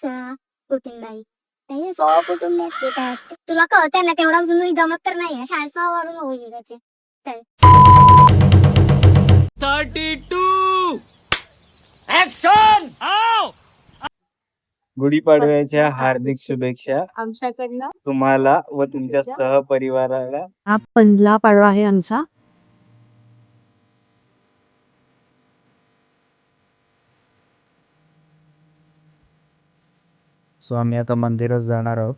कुटुंबाई नाही 100 कुटुंब ते काय असते तुला कळतंय ना तेवढा तुम्ही जमत तर नाही शाळेचा वरून होईल त्याचे चल 32 ऍक्शन आओ गुढीपाडव्याच्या हार्दिक शुभेच्छा आमच्याकडनं तुम्हाला व तुमच्या सहपरिवाराला. हा पहिला पाडवा आहे आमचा. सो आम्ही आता मंदिरात जाणार आहोत.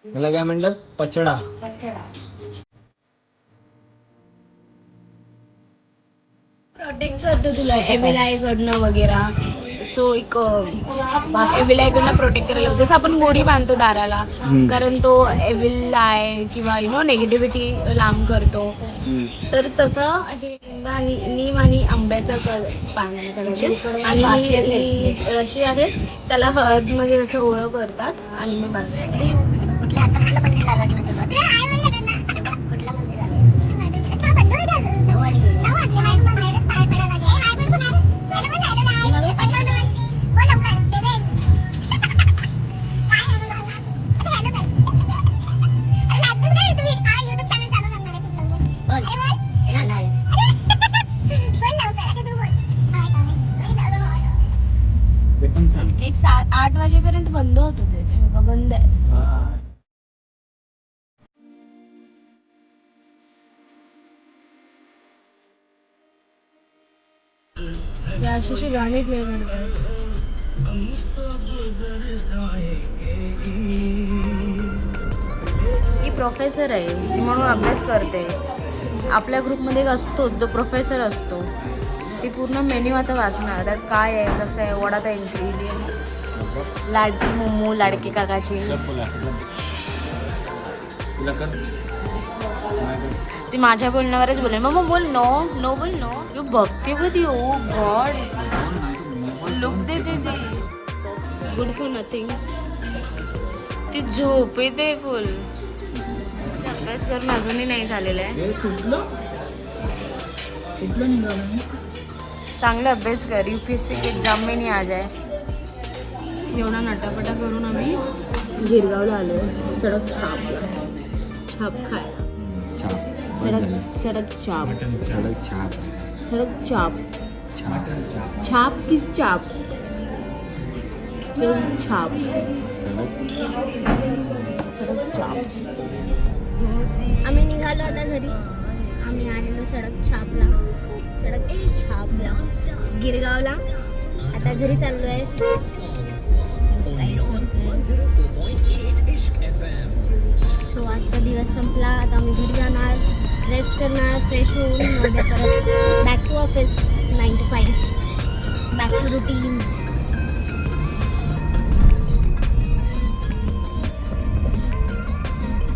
मला काय म्हणतात पचडा. प्रोटेक्ट करतो तुला एव्हिलाय कडनं वगैरे. सो एक एव्हिलाय कडनं प्रोटेक्ट करायला जसं आपण गोडी बांधतो दाराला कारण तो एव्हिलाय किंवा नेगेटिव्हिटी लांब करतो. तर तसं हे नीम आणि आंब्याचं पान करायचे आणि ही अशी आहे त्याला हळदमध्ये असं ओळख करतात आणि मग एक 7-8 वाजेपर्यंत बंद होत होते बंद आहे. अशी गाणी प्ले करतात. ही प्रोफेसर आहे म्हणून अभ्यास करते. आपल्या ग्रुपमध्ये एक असतो जो प्रोफेसर असतो ती पूर्ण मेन्यू आता वाचणार त्यात काय आहे कसं आहे व्हॉट आर द इन्ग्रेडियंट्स. लाडकी मोमो लाडकी काकाची ती माझ्या बोलण्यावरच बोलेल मग बोल नो नो बोल नो यू बघते कधी ओ गॉड लुक दे दे दे गुड फॉर नथिंग. ती झोप येते फुल. अभ्यास करून अजूनही नाही झालेला आहे. चांगला अभ्यास कर UPSC की एग्जाम में नहीं आ जाए. एवढा नटापटा करून आम्ही गिरगावला आलो सडक छापला छाप खायला. सडक चाप सडक चाप छाप की चाप सडक छाप सडक चाप. आम्ही निघालो आता घरी. आम्ही आलेलो सडक छापला गिरगावला. आता घरी चाललो आहे. सो आजचा दिवस संपला. आता आम्ही घरी जाणार रेस्ट करणार फ्रेश होऊन मध्ये परत back to office 9 to 5 back to routines.